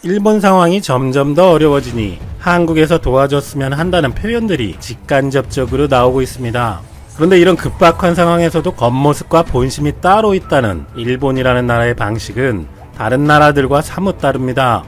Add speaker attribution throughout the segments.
Speaker 1: 일본 상황이 점점 더 어려워지니 한국에서 도와줬으면 한다는 표현들이 직간접적으로 나오고 있습니다. 그런데 이런 급박한 상황에서도 겉모습과 본심이 따로 있다는 일본이라는 나라의 방식은 다른 나라들과 사뭇 다릅니다.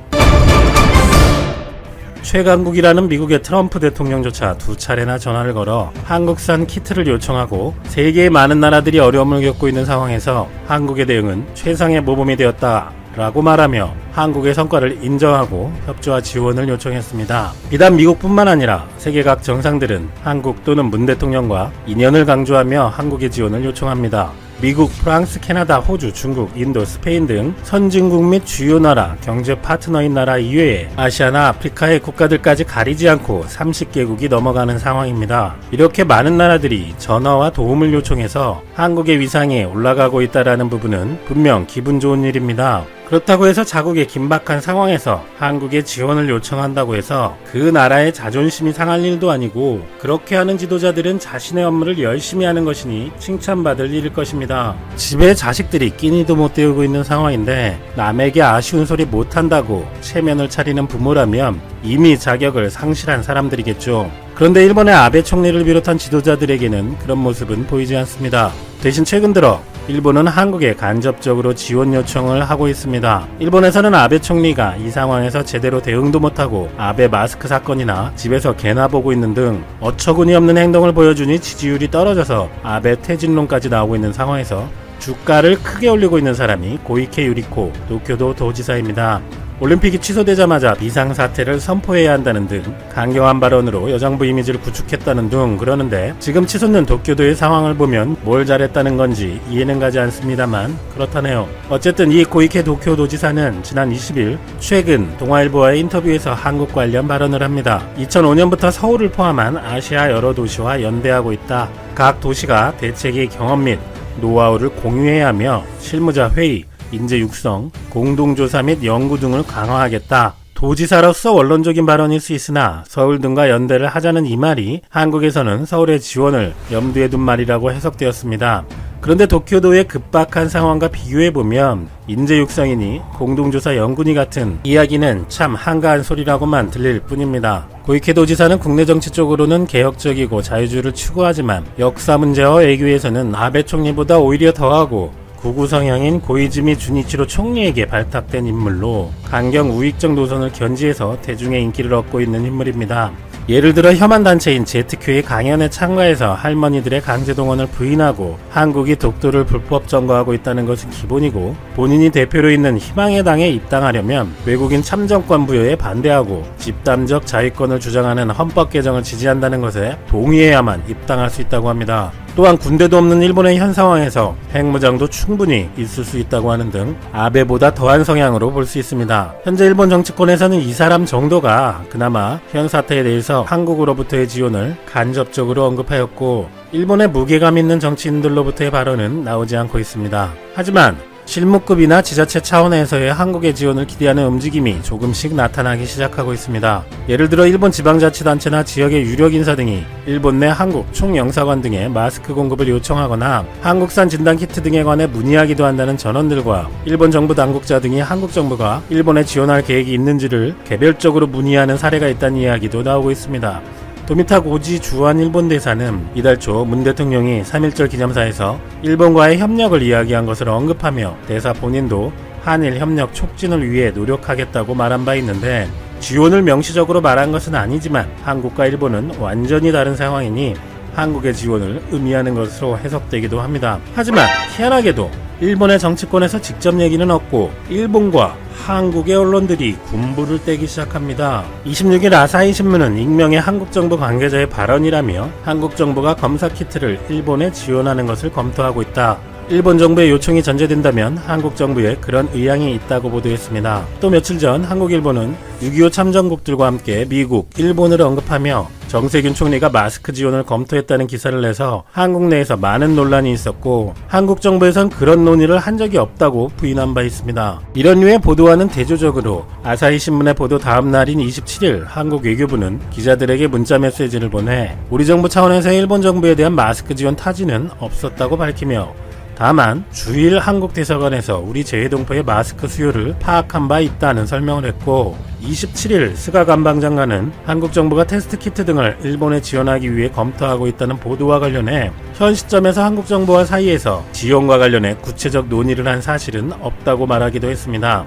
Speaker 1: 최강국이라는 미국의 트럼프 대통령조차 2차례나 전화를 걸어 한국산 키트를 요청하고 세계의 많은 나라들이 어려움을 겪고 있는 상황에서 한국의 대응은 최상의 모범이 되었다 라고 말하며 한국의 성과를 인정하고 협조와 지원을 요청했습니다. 비단 미국뿐만 아니라 세계 각 정상들은 한국 또는 문 대통령과 인연을 강조하며 한국의 지원을 요청합니다. 미국, 프랑스, 캐나다, 호주, 중국, 인도, 스페인 등 선진국 및 주요 나라, 경제 파트너인 나라 이외에 아시아나 아프리카의 국가들까지 가리지 않고 30개국이 넘어가는 상황입니다. 이렇게 많은 나라들이 전화와 도움을 요청해서 한국의 위상이 올라가고 있다는 부분은 분명 기분 좋은 일입니다. 그렇다고 해서 자국의 긴박한 상황에서 한국의 지원을 요청한다고 해서 그 나라의 자존심이 상할 일도 아니고, 그렇게 하는 지도자들은 자신의 업무를 열심히 하는 것이니 칭찬받을 일일 것입니다. 집에 자식들이 끼니도 못 때우고 있는 상황인데 남에게 아쉬운 소리 못한다고 체면을 차리는 부모라면 이미 자격을 상실한 사람들이겠죠. 그런데 일본의 아베 총리를 비롯한 지도자들에게는 그런 모습은 보이지 않습니다. 대신 최근 들어 일본은 한국에 간접적으로 지원 요청을 하고 있습니다. 일본에서는 아베 총리가 이 상황에서 제대로 대응도 못하고 아베 마스크 사건이나 집에서 개나 보고 있는 등 어처구니 없는 행동을 보여주니 지지율이 떨어져서 아베 퇴진론까지 나오고 있는 상황에서 주가를 크게 올리고 있는 사람이 고이케 유리코 도쿄도 도지사입니다. 올림픽이 취소되자마자 비상사태를 선포해야 한다는 등 강경한 발언으로 여정부 이미지를 구축했다는 등 그러는데, 지금 치솟는 도쿄도의 상황을 보면 뭘 잘했다는 건지 이해는 가지 않습니다만 그렇다네요. 어쨌든 이 고이케 도쿄도지사는 지난 20일 최근 동아일보와의 인터뷰에서 한국 관련 발언을 합니다. 2005년부터 서울을 포함한 아시아 여러 도시와 연대하고 있다. 각 도시가 대책의 경험 및 노하우를 공유해야 하며 실무자 회의, 인재 육성, 공동조사 및 연구 등을 강화하겠다. 도지사로서 원론적인 발언일 수 있으나 서울 등과 연대를 하자는 이 말이 한국에서는 서울의 지원을 염두에 둔 말이라고 해석되었습니다. 그런데 도쿄도의 급박한 상황과 비교해보면 인재 육성이니 공동조사 연구니 같은 이야기는 참 한가한 소리라고만 들릴 뿐입니다. 고이케 도지사는 국내 정치 쪽으로는 개혁적이고 자유주의를 추구하지만 역사 문제와 외교에서는 아베 총리보다 오히려 더하고 구구 성향인 고이즈미 주니치로 총리에게 발탁된 인물로 강경 우익적 노선을 견지해서 대중의 인기를 얻고 있는 인물입니다. 예를 들어 혐한 단체인 ZQ의 강연에 참가해서 할머니들의 강제동원을 부인하고 한국이 독도를 불법 점거하고 있다는 것은 기본이고, 본인이 대표로 있는 희망의 당에 입당하려면 외국인 참정권 부여에 반대하고 집단적 자위권을 주장하는 헌법 개정을 지지한다는 것에 동의해야만 입당할 수 있다고 합니다. 또한 군대도 없는 일본의 현 상황에서 핵무장도 충분히 있을 수 있다고 하는 등 아베보다 더한 성향으로 볼 수 있습니다. 현재 일본 정치권에서는 이 사람 정도가 그나마 현 사태에 대해서 한국으로부터의 지원을 간접적으로 언급하였고, 일본의 무게감 있는 정치인들로부터의 발언은 나오지 않고 있습니다. 하지만 실무급이나 지자체 차원에서의 한국의 지원을 기대하는 움직임이 조금씩 나타나기 시작하고 있습니다. 예를 들어 일본 지방자치단체나 지역의 유력 인사 등이 일본 내 한국 총영사관 등에 마스크 공급을 요청하거나 한국산 진단키트 등에 관해 문의하기도 한다는 전원들과 일본 정부 당국자 등이 한국 정부가 일본에 지원할 계획이 있는지를 개별적으로 문의하는 사례가 있다는 이야기도 나오고 있습니다. 도미타 고지 주한 일본 대사는 이달 초 문 대통령이 3.1절 기념사에서 일본과의 협력을 이야기한 것을 언급하며 대사 본인도 한일 협력 촉진을 위해 노력하겠다고 말한 바 있는데, 지원을 명시적으로 말한 것은 아니지만 한국과 일본은 완전히 다른 상황이니 한국의 지원을 의미하는 것으로 해석되기도 합니다. 하지만 희한하게도 일본의 정치권에서 직접 얘기는 없고 일본과 한국의 언론들이 군부를 떼기 시작합니다. 26일 아사히 신문은 익명의 한국 정부 관계자의 발언이라며 한국 정부가 검사 키트를 일본에 지원하는 것을 검토하고 있다. 일본 정부의 요청이 전제된다면 한국 정부에 그런 의향이 있다고 보도했습니다. 또 며칠 전 한국 일본은 6.25 참전국들과 함께 미국, 일본을 언급하며 정세균 총리가 마스크 지원을 검토했다는 기사를 내서 한국 내에서 많은 논란이 있었고, 한국 정부에선 그런 논의를 한 적이 없다고 부인한 바 있습니다. 이런 류의 보도와는 대조적으로 아사히 신문의 보도 다음 날인 27일 한국 외교부는 기자들에게 문자 메시지를 보내 우리 정부 차원에서 일본 정부에 대한 마스크 지원 타지는 없었다고 밝히며, 다만 주일 한국대사관에서 우리 재외동포의 마스크 수요를 파악한 바 있다는 설명을 했고, 27일 스가 관방장관은 한국 정부가 테스트 키트 등을 일본에 지원하기 위해 검토하고 있다는 보도와 관련해 현 시점에서 한국 정부와 사이에서 지원과 관련해 구체적 논의를 한 사실은 없다고 말하기도 했습니다.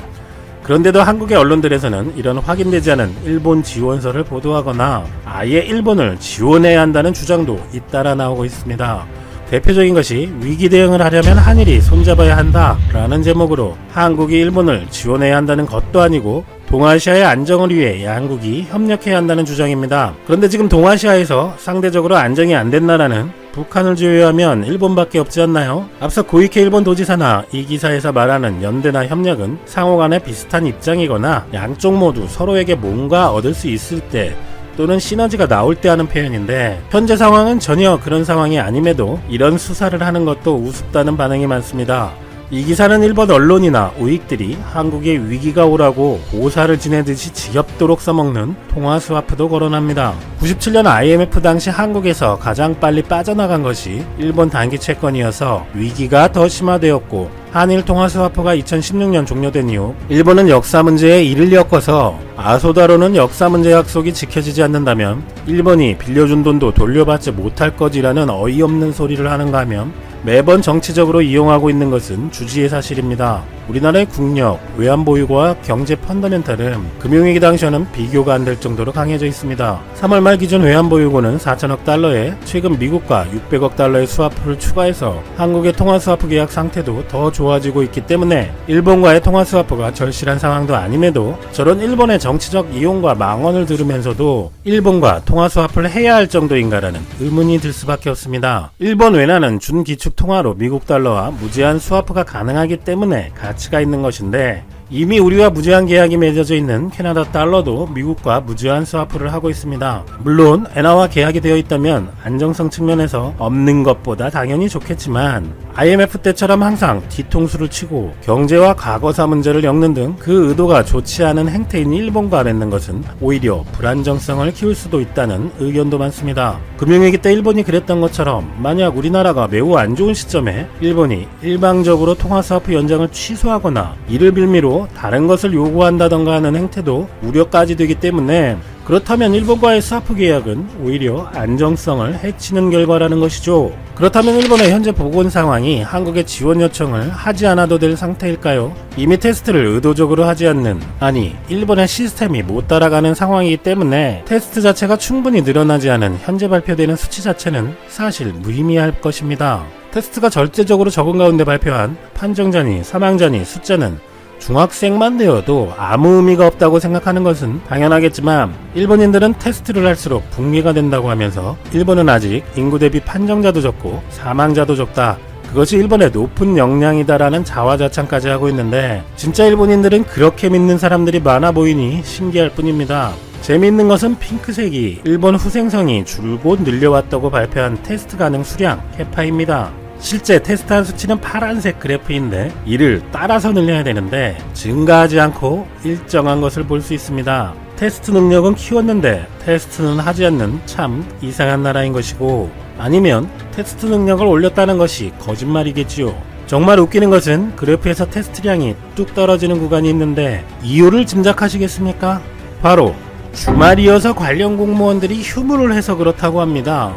Speaker 1: 그런데도 한국의 언론들에서는 이런 확인되지 않은 일본 지원서를 보도하거나 아예 일본을 지원해야 한다는 주장도 잇따라 나오고 있습니다. 대표적인 것이 위기 대응을 하려면 한일이 손잡아야 한다 라는 제목으로 한국이 일본을 지원해야 한다는 것도 아니고 동아시아의 안정을 위해 양국이 협력해야 한다는 주장입니다. 그런데 지금 동아시아에서 상대적으로 안정이 안 된 나라는 북한을 제외하면 일본밖에 없지 않나요? 앞서 고이케 일본 도지사나 이 기사에서 말하는 연대나 협력은 상호간에 비슷한 입장이거나 양쪽 모두 서로에게 뭔가 얻을 수 있을 때 또는 시너지가 나올 때 하는 표현인데, 현재 상황은 전혀 그런 상황이 아님에도 이런 수사를 하는 것도 우습다는 반응이 많습니다. 이 기사는 일본 언론이나 우익들이 한국에 위기가 오라고 고사를 지내듯이 지겹도록 써먹는 통화 스와프도 거론합니다. 97년 IMF 당시 한국에서 가장 빨리 빠져나간 것이 일본 단기 채권이어서 위기가 더 심화되었고, 한일 통화 스와프가 2016년 종료된 이후 일본은 역사 문제에 이를 엮어서 아소다로는 역사 문제 약속이 지켜지지 않는다면 일본이 빌려준 돈도 돌려받지 못할 거지라는 어이없는 소리를 하는가 하면 매번 정치적으로 이용하고 있는 것은 주지의 사실입니다. 우리나라의 국력, 외환보유고와 경제 펀더멘탈은 금융위기 당시와는 비교가 안 될 정도로 강해져 있습니다. 3월 말 기준 외환보유고는 4천억 달러에 최근 미국과 600억 달러의 스와프를 추가해서 한국의 통화스와프 계약 상태도 더 좋아지고 있기 때문에 일본과의 통화스와프가 절실한 상황도 아님에도 저런 일본의 정치적 이용과 망언을 들으면서도 일본과 통화스와프를 해야 할 정도인가라는 의문이 들 수밖에 없습니다. 일본 외환은 준기축 통화로 미국 달러와 무제한 스와프가 가능하기 때문에 가치가 있는 것인데, 이미 우리와 무제한 계약이 맺어져 있는 캐나다 달러도 미국과 무제한 스와프를 하고 있습니다. 물론 엔화와 계약이 되어 있다면 안정성 측면에서 없는 것보다 당연히 좋겠지만, IMF 때처럼 항상 뒤통수를 치고 경제와 과거사 문제를 엮는 등 그 의도가 좋지 않은 행태인 일본과 맺는 것은 오히려 불안정성을 키울 수도 있다는 의견도 많습니다. 금융위기 때 일본이 그랬던 것처럼 만약 우리나라가 매우 안 좋은 시점에 일본이 일방적으로 통화스와프 연장을 취소하거나 이를 빌미로 다른 것을 요구한다던가 하는 행태도 우려까지 되기 때문에, 그렇다면 일본과의 스와프 계약은 오히려 안정성을 해치는 결과라는 것이죠. 그렇다면 일본의 현재 보건 상황이 한국의 지원 요청을 하지 않아도 될 상태일까요? 이미 테스트를 의도적으로 하지 않는, 아니 일본의 시스템이 못 따라가는 상황이기 때문에 테스트 자체가 충분히 늘어나지 않은 현재 발표되는 수치 자체는 사실 무의미할 것입니다. 테스트가 절대적으로 적은 가운데 발표한 판정자니 사망자니 숫자는 중학생만 되어도 아무 의미가 없다고 생각하는 것은 당연하겠지만, 일본인들은 테스트를 할수록 붕괴가 된다고 하면서 일본은 아직 인구 대비 판정자도 적고 사망자도 적다, 그것이 일본의 높은 역량이다라는 자화자찬까지 하고 있는데, 진짜 일본인들은 그렇게 믿는 사람들이 많아 보이니 신기할 뿐입니다. 재미있는 것은 핑크색이 일본 후생성이 줄곧 늘려왔다고 발표한 테스트 가능 수량 캐파입니다. 실제 테스트한 수치는 파란색 그래프인데 이를 따라서 늘려야 되는데 증가하지 않고 일정한 것을 볼 수 있습니다. 테스트 능력은 키웠는데 테스트는 하지 않는 참 이상한 나라인 것이고, 아니면 테스트 능력을 올렸다는 것이 거짓말이겠지요. 정말 웃기는 것은 그래프에서 테스트량이 뚝 떨어지는 구간이 있는데 이유를 짐작하시겠습니까? 바로 주말이어서 관련 공무원들이 휴무를 해서 그렇다고 합니다.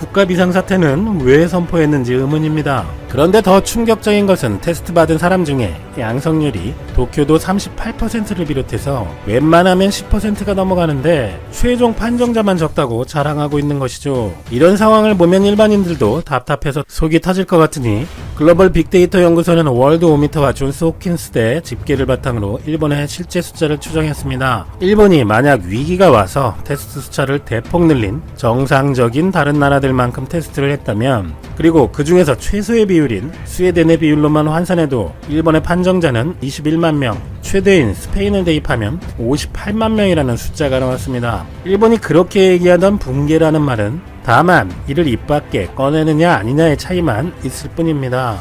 Speaker 1: 국가 비상사태는 왜 선포했는지 의문입니다. 그런데 더 충격적인 것은 테스트 받은 사람 중에 양성률이 도쿄도 38%를 비롯해서 웬만하면 10%가 넘어가는데 최종 판정자만 적다고 자랑하고 있는 것이죠. 이런 상황을 보면 일반인들도 답답해서 속이 터질 것 같으니 글로벌 빅데이터 연구소는 월드 오미터와 존스 홉킨스대 집계를 바탕으로 일본의 실제 숫자를 추정했습니다. 일본이 만약 위기가 와서 테스트 숫자를 대폭 늘린 정상적인 다른 나라들만큼 테스트를 했다면, 그리고 그 중에서 최소의 비율인 스웨덴의 비율로만 환산해도 일본의 판정자는 21만 명, 최대인 스페인을 대입하면 58만 명이라는 숫자가 나왔습니다. 일본이 그렇게 얘기하던 붕괴라는 말은 다만 이를 입 밖에 꺼내느냐 아니냐의 차이만 있을 뿐입니다.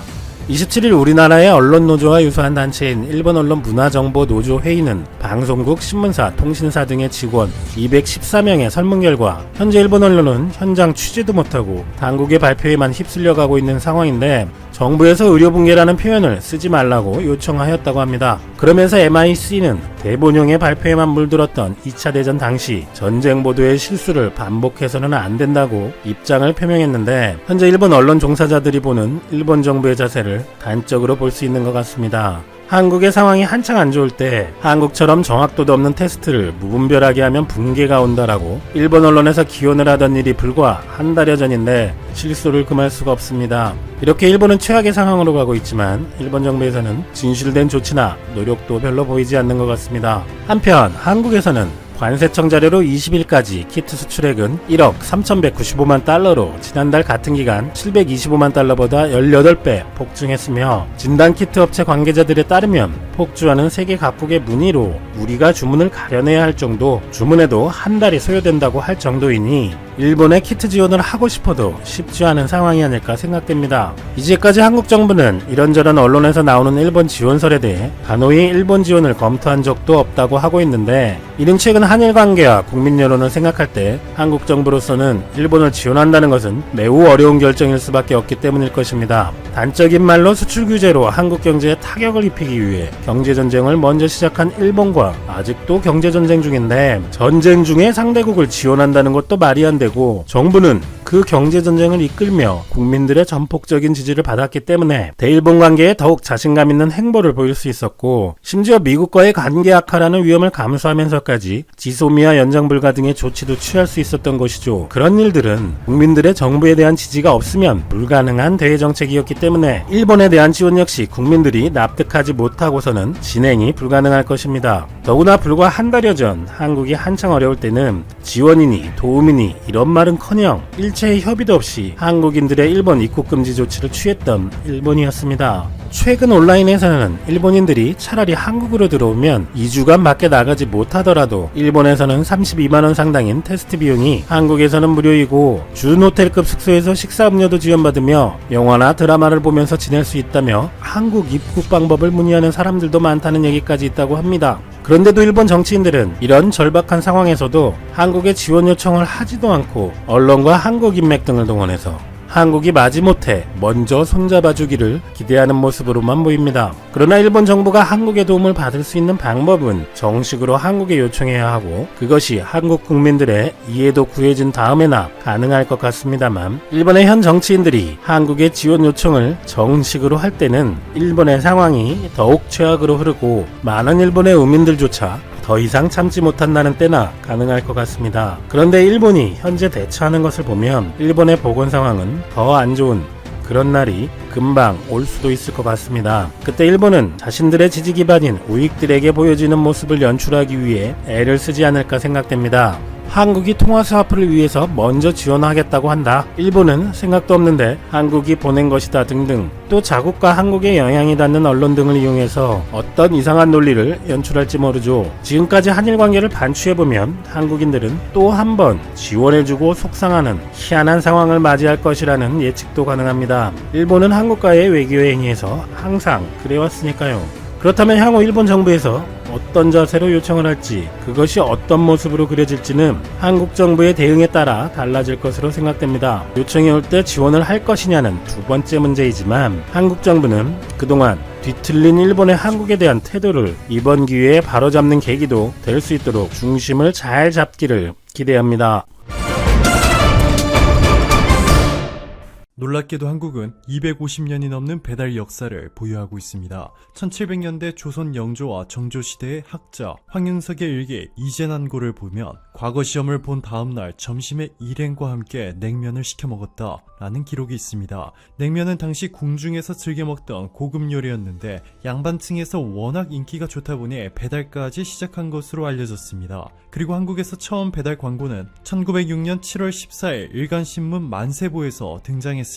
Speaker 1: 27일 우리나라의 언론노조와 유사한 단체인 일본 언론문화정보노조회의는 방송국, 신문사, 통신사 등의 직원 214명의 설문 결과 현재 일본 언론은 현장 취재도 못하고 당국의 발표에만 휩쓸려가고 있는 상황인데 정부에서 의료붕괴라는 표현을 쓰지 말라고 요청하였다고 합니다. 그러면서 MIC는 대본용의 발표에만 물들었던 2차 대전 당시 전쟁 보도의 실수를 반복해서는 안 된다고 입장을 표명했는데 현재 일본 언론 종사자들이 보는 일본 정부의 자세를 단적으로 볼 수 있는 것 같습니다. 한국의 상황이 한창 안 좋을 때 한국처럼 정확도도 없는 테스트를 무분별하게 하면 붕괴가 온다라고 일본 언론에서 기원을 하던 일이 불과 한 달여 전인데 실소를 금할 수가 없습니다. 이렇게 일본은 최악의 상황으로 가고 있지만 일본 정부에서는 진실된 조치나 노력도 별로 보이지 않는 것 같습니다. 한편 한국에서는 관세청 자료로 20일까지 키트 수출액은 1억 3,195만 달러로 지난달 같은 기간 725만 달러보다 18배 폭증했으며 진단키트 업체 관계자들에 따르면 폭주하는 세계 각국의 문의로 우리가 주문을 가려내야 할 정도, 주문에도 한 달이 소요된다고 할 정도이니 일본에 키트 지원을 하고 싶어도 쉽지 않은 상황이 아닐까 생각됩니다. 이제까지 한국 정부는 이런저런 언론에서 나오는 일본 지원설에 대해 단호히 일본 지원을 검토한 적도 없다고 하고 있는데 이는 최근 한일 관계와 국민 여론을 생각할 때 한국 정부로서는 일본을 지원한다는 것은 매우 어려운 결정일 수밖에 없기 때문일 것입니다. 단적인 말로 수출 규제로 한국 경제에 타격을 입히기 위해 경제전쟁을 먼저 시작한 일본과 아직도 경제전쟁 중인데 전쟁 중에 상대국을 지원한다는 것도 말이 안 되고 정부는 그 경제전쟁을 이끌며 국민들의 전폭적인 지지를 받았기 때문에 대일본 관계에 더욱 자신감 있는 행보를 보일 수 있었고 심지어 미국과의 관계 악화라는 위험을 감수하면서까지 지소미아 연장 불가 등의 조치도 취할 수 있었던 것이죠. 그런 일들은 국민들의 정부에 대한 지지가 없으면 불가능한 대외 정책이었기 때문에 일본에 대한 지원 역시 국민들이 납득하지 못하고서는 진행이 불가능할 것입니다. 더구나 불과 한 달여 전 한국이 한창 어려울 때는 지원이니 도움이니 이런 말은커녕 일체의 협의도 없이 한국인들의 일본 입국 금지 조치를 취했던 일본이었습니다. 최근 온라인에서는 일본인들이 차라리 한국으로 들어오면 2주간 밖에 나가지 못하더라도 일본에서는 32만원 상당인 테스트 비용이 한국에서는 무료이고 준 호텔급 숙소에서 식사 음료도 지원받으며 영화나 드라마를 보면서 지낼 수 있다며 한국 입국 방법을 문의하는 사람들도 많다는 얘기까지 있다고 합니다. 그런데도 일본 정치인들은 이런 절박한 상황에서도 한국에 지원 요청을 하지도 않고 언론과 한국 인맥 등을 동원해서 한국이 마지못해 먼저 손잡아주기를 기대하는 모습으로만 보입니다. 그러나 일본 정부가 한국의 도움을 받을 수 있는 방법은 정식으로 한국에 요청해야 하고 그것이 한국 국민들의 이해도 구해진 다음에나 가능할 것 같습니다만 일본의 현 정치인들이 한국의 지원 요청을 정식으로 할 때는 일본의 상황이 더욱 최악으로 흐르고 많은 일본의 의민들조차 더 이상 참지 못한다는 때나 가능할 것 같습니다. 그런데 일본이 현재 대처하는 것을 보면 일본의 보건 상황은 더 안 좋은 그런 날이 금방 올 수도 있을 것 같습니다. 그때 일본은 자신들의 지지 기반인 우익들에게 보여지는 모습을 연출하기 위해 애를 쓰지 않을까 생각됩니다. 한국이 통화 스와프를 위해서 먼저 지원하겠다고 한다. 일본은 생각도 없는데 한국이 보낸 것이다 등등 또 자국과 한국에 영향이 닿는 언론 등을 이용해서 어떤 이상한 논리를 연출할지 모르죠. 지금까지 한일 관계를 반추해보면 한국인들은 또 한 번 지원해주고 속상하는 희한한 상황을 맞이할 것이라는 예측도 가능합니다. 일본은 한국과의 외교의 행위에서 항상 그래왔으니까요. 그렇다면 향후 일본 정부에서 어떤 자세로 요청을 할지 그것이 어떤 모습으로 그려질지는 한국 정부의 대응에 따라 달라질 것으로 생각됩니다. 요청이 올 때 지원을 할 것이냐는 두 번째 문제이지만 한국 정부는 그동안 뒤틀린 일본의 한국에 대한 태도를 이번 기회에 바로잡는 계기도 될 수 있도록 중심을 잘 잡기를 기대합니다.
Speaker 2: 놀랍게도 한국은 250년이 넘는 배달 역사를 보유하고 있습니다. 1700년대 조선 영조와 정조시대의 학자 황윤석의 일기 이재난고를 보면 과거 시험을 본 다음날 점심에 일행과 함께 냉면을 시켜 먹었다 라는 기록이 있습니다. 냉면은 당시 궁중에서 즐겨 먹던 고급 요리였는데 양반층에서 워낙 인기가 좋다 보니 배달까지 시작한 것으로 알려졌습니다. 그리고 한국에서 처음 배달 광고는 1906년 7월 14일 일간신문 만세보에서 등장했습니다.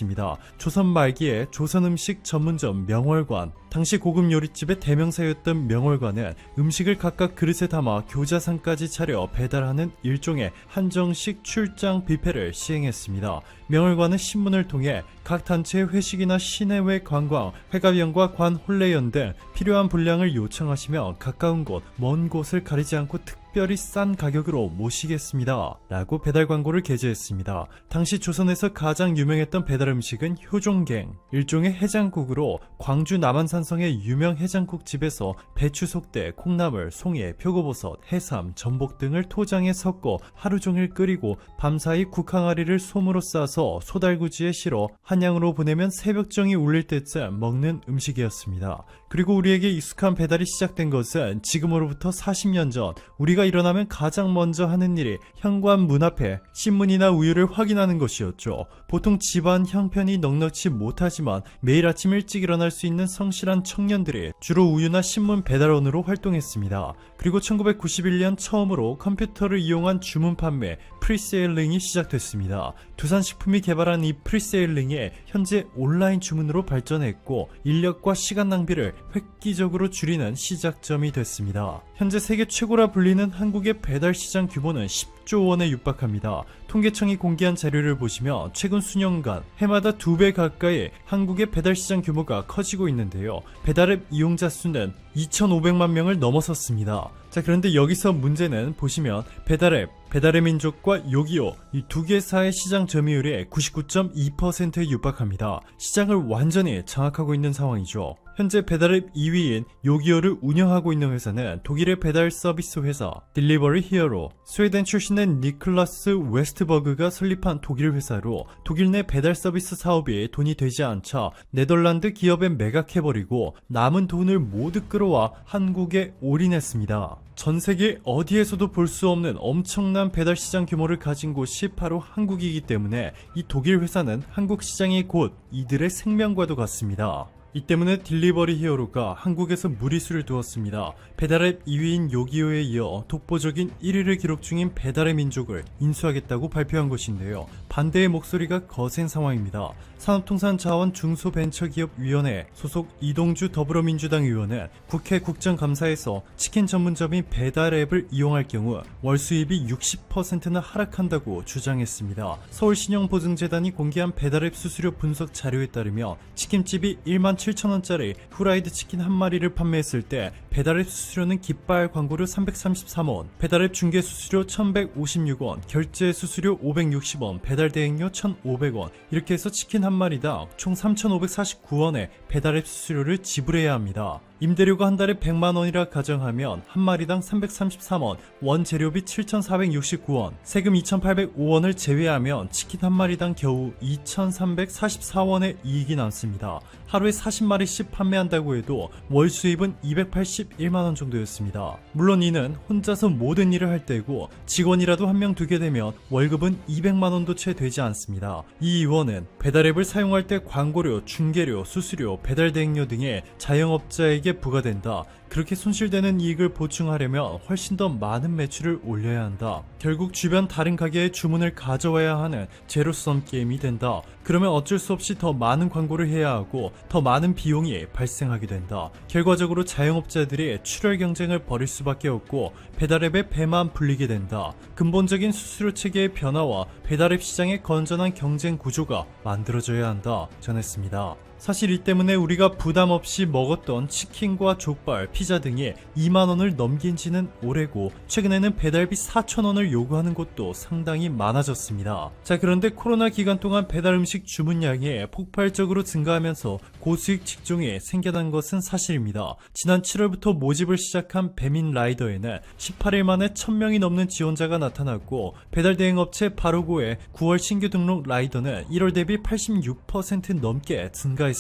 Speaker 2: 조선 말기에 조선음식 전문점 명월관, 당시 고급 요리집의 대명사였던 명월관은 음식을 각각 그릇에 담아 교자상까지 차려 배달하는 일종의 한정식 출장 뷔페를 시행했습니다. 명월관은 신문을 통해 각 단체의 회식이나 시내외 관광, 회가비용과 관 혼례연 등 필요한 분량을 요청하시면 가까운 곳, 먼 곳을 가리지 않고 특별히 싼 가격으로 모시겠습니다 라고 배달 광고를 게재했습니다. 당시 조선에서 가장 유명했던 배달 음식은 효종갱, 일종의 해장국으로 광주 남한산성의 유명 해장국집에서 배추 속대, 콩나물, 송이, 표고버섯, 해삼, 전복 등을 토장에 섞어 하루 종일 끓이고 밤사이 국항아리를 솜으로 싸서 소달구지에 실어 한양으로 보내면 새벽정이 울릴 때쯤 먹는 음식이었습니다. 그리고 우리에게 익숙한 배달이 시작된 것은 지금으로부터 40년 전, 우리가 일어나면 가장 먼저 하는 일이 현관 문 앞에 신문이나 우유를 확인하는 것이었죠. 보통 집안 형편이 넉넉지 못하지만 매일 아침 일찍 일어날 수 있는 성실한 청년들이 주로 우유나 신문 배달원으로 활동했습니다. 그리고 1991년 처음으로 컴퓨터를 이용한 주문 판매 프리세일링이 시작됐습니다. 두산식품이 개발한 이 프리세일링이 현재 온라인 주문으로 발전했고 인력과 시간 낭비를 획기적으로 줄이는 시작점이 됐습니다. 현재 세계 최고라 불리는 한국의 배달 시장 규모는 10조 원에 육박합니다. 통계청이 공개한 자료를 보시면 최근 수년간 해마다 2배 가까이 한국의 배달 시장 규모가 커지고 있는데요. 배달앱 이용자 수는 2,500만 명을 넘어섰습니다. 자, 그런데 여기서 문제는 보시면 배달의 민족과 요기요 이 두 개사의 시장 점유율이 99.2%에 육박합니다. 시장을 완전히 장악하고 있는 상황이죠. 현재 배달앱 2위인 요기요를 운영하고 있는 회사는 독일의 배달 서비스 회사 딜리버리 히어로, 스웨덴 출신의 니클라스 웨스트버그가 설립한 독일 회사로 독일 내 배달 서비스 사업이 돈이 되지 않자 네덜란드 기업에 매각해버리고 남은 돈을 모두 끌어와 한국에 올인했습니다. 전 세계 어디에서도 볼 수 없는 엄청난 배달 시장 규모를 가진 곳이 바로 한국이기 때문에 이 독일 회사는 한국 시장이 곧 이들의 생명과도 같습니다. 이 때문에 딜리버리 히어로가 한국에서 무리수를 두었습니다. 배달앱 2위인 요기요에 이어 독보적인 1위를 기록 중인 배달의 민족을 인수하겠다고 발표한 것인데요. 반대의 목소리가 거센 상황입니다. 산업통상자원 중소벤처기업위원회 소속 이동주 더불어민주당 의원은 국회 국정감사에서 치킨 전문점인 배달앱을 이용할 경우 월 수입이 60%나 하락한다고 주장했습니다. 서울신용보증재단이 공개한 배달앱 수수료 분석 자료에 따르면 치킨집이 17,000원짜리 후라이드 치킨 한 마리를 판매했을 때 배달앱 수수료는 깃발 광고료 333원, 배달앱 중개 수수료 1,156원, 결제 수수료 560원, 배달 대행료 1,500원, 이렇게 해서 치킨 한 마리당 총 3,549원의 배달앱 수수료를 지불해야 합니다. 임대료가 한 달에 100만원이라 가정하면 한 마리당 333원, 원재료비 7,469원, 세금 2,805원을 제외하면 치킨 한 마리당 겨우 2,344원의 이익이 남습니다. 하루에 40마리씩 판매한다고 해도 월 수입은 281만원 정도였습니다. 물론 이는 혼자서 모든 일을 할 때고 직원이라도 한 명 두게 되면 월급은 200만원도 채 되지 않습니다. 이 의원은 배달앱을 사용할 때 광고료, 중개료, 수수료, 배달 대행료 등의 자영업자에게 부과된다. 그렇게 손실되는 이익을 보충하려면 훨씬 더 많은 매출을 올려야 한다. 결국 주변 다른 가게의 주문을 가져와야 하는 제로섬 게임이 된다. 그러면 어쩔 수 없이 더 많은 광고를 해야 하고 더 많은 비용이 발생하게 된다. 결과적으로 자영업자들이 출혈 경쟁을 벌일 수밖에 없고 배달앱의 배만 불리게 된다. 근본적인 수수료 체계의 변화와 배달앱 시장의 건전한 경쟁 구조가 만들어져야 한다 전했습니다. 사실 이 때문에 우리가 부담 없이 먹었던 치킨과 족발, 피자 등이 2만원을 넘긴 지는 오래고 최근에는 배달비 4,000원을 요구하는 곳도 상당히 많아졌습니다. 자, 그런데 코로나 기간 동안 배달 음식 주문량이 폭발적으로 증가하면서 고수익 직종이 생겨난 것은 사실입니다. 지난 7월부터 모집을 시작한 배민 라이더에는 18일 만에 1,000명이 넘는 지원자가 나타났고 배달 대행업체 바로고의 9월 신규 등록 라이더는 1월 대비 86% 넘게 증가했습니다.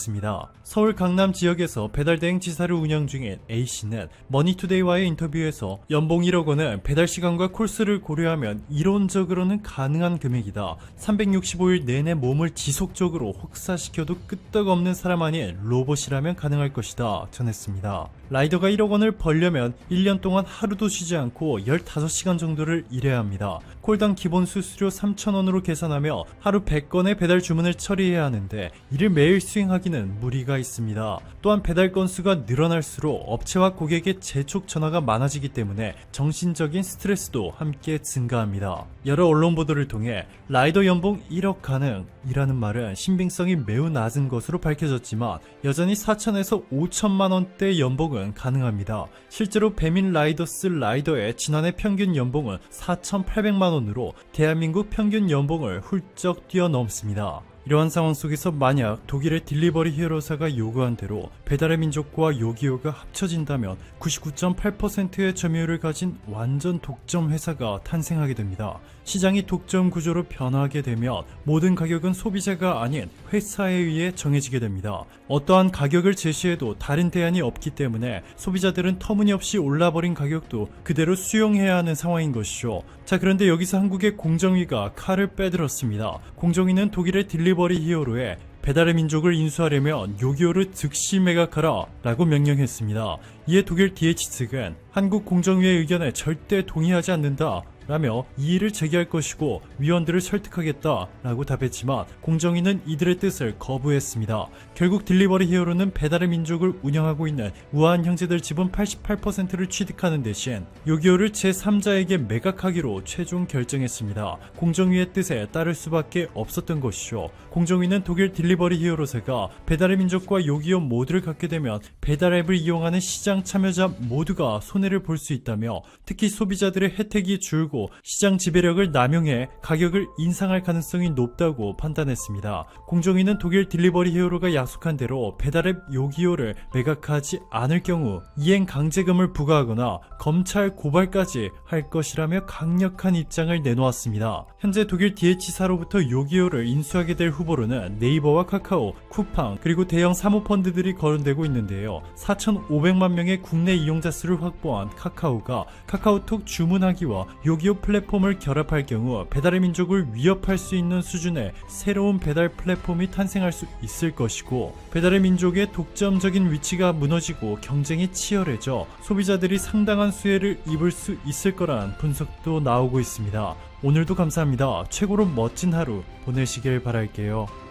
Speaker 2: 서울 강남 지역에서 배달대행 지사를 운영 중인 A씨는 머니투데이와의 인터뷰에서 연봉 1억 원은 배달 시간과 콜수를 고려하면 이론적으로는 가능한 금액이다. 365일 내내 몸을 지속적으로 혹사시켜도 끄떡없는 사람 아닌 로봇이라면 가능할 것이다 전했습니다. 라이더가 1억 원을 벌려면 1년 동안 하루도 쉬지 않고 15시간 정도를 일해야 합니다. 콜당 기본 수수료 3,000원으로 계산하며 하루 100건의 배달 주문을 처리해야 하는데 이를 매일 수행하기는 무리가 있습니다. 또한 배달 건수가 늘어날수록 업체와 고객의 재촉 전화가 많아지기 때문에 정신적인 스트레스도 함께 증가합니다. 여러 언론 보도를 통해 라이더 연봉 1억 가능이라는 말은 신빙성이 매우 낮은 것으로 밝혀졌지만 여전히 4천에서 5천만 원대 연봉은 가능합니다. 실제로 배민 라이더스 라이더의 지난해 평균 연봉은 4,800만 원으로 대한민국 평균 연봉을 훌쩍 뛰어넘습니다. 이러한 상황 속에서 만약 독일의 딜리버리 히어로사가 요구한 대로 배달의 민족과 요기요가 합쳐진다면 99.8%의 점유율을 가진 완전 독점 회사가 탄생하게 됩니다. 시장이 독점 구조로 변화하게 되면 모든 가격은 소비자가 아닌 회사에 의해 정해지게 됩니다. 어떠한 가격을 제시해도 다른 대안이 없기 때문에 소비자들은 터무니없이 올라버린 가격도 그대로 수용해야 하는 상황인 것이죠. 자, 그런데 여기서 한국의 공정위가 칼을 빼들었습니다. 공정위는 독일의 딜리버리 히어로에 배달의 민족을 인수하려면 요기요를 즉시 매각하라 라고 명령했습니다. 이에 독일 DH 측은 한국 공정위의 의견에 절대 동의하지 않는다 라며 이의를 제기할 것이고 위원들을 설득하겠다 라고 답했지만 공정위는 이들의 뜻을 거부했습니다. 결국 딜리버리 히어로는 배달의 민족을 운영하고 있는 우아한 형제들 지분 88%를 취득하는 대신 요기요를 제3자에게 매각하기로 최종 결정했습니다. 공정위의 뜻에 따를 수밖에 없었던 것이죠. 공정위는 독일 딜리버리 히어로사가 배달의 민족과 요기요 모두를 갖게 되면 배달 앱을 이용하는 시장 참여자 모두가 손해를 볼 수 있다며 특히 소비자들의 혜택이 줄고 시장 지배력을 남용해 가격을 인상할 가능성이 높다고 판단했습니다. 공정위는 독일 딜리버리 히어로가 약속한 대로 배달앱 요기요를 매각하지 않을 경우 이행 강제금을 부과하거나 검찰 고발까지 할 것이라며 강력한 입장을 내놓았습니다. 현재 독일 DH사로부터 요기요를 인수하게 될 후보로는 네이버와 카카오, 쿠팡 그리고 대형 사모펀드들이 거론되고 있는데요. 4,500만 명의 국내 이용자 수를 확보한 카카오가 카카오톡 주문하기와 요기요 플랫폼을 결합할 경우 배달의 민족을 위협할 수 있는 수준의 새로운 배달 플랫폼이 탄생할 수 있을 것이고 배달의 민족의 독점적인 위치가 무너지고 경쟁이 치열해져 소비자들이 상당한 수혜를 입을 수 있을 거란 분석도 나오고 있습니다. 오늘도 감사합니다. 최고로 멋진 하루 보내시길 바랄게요.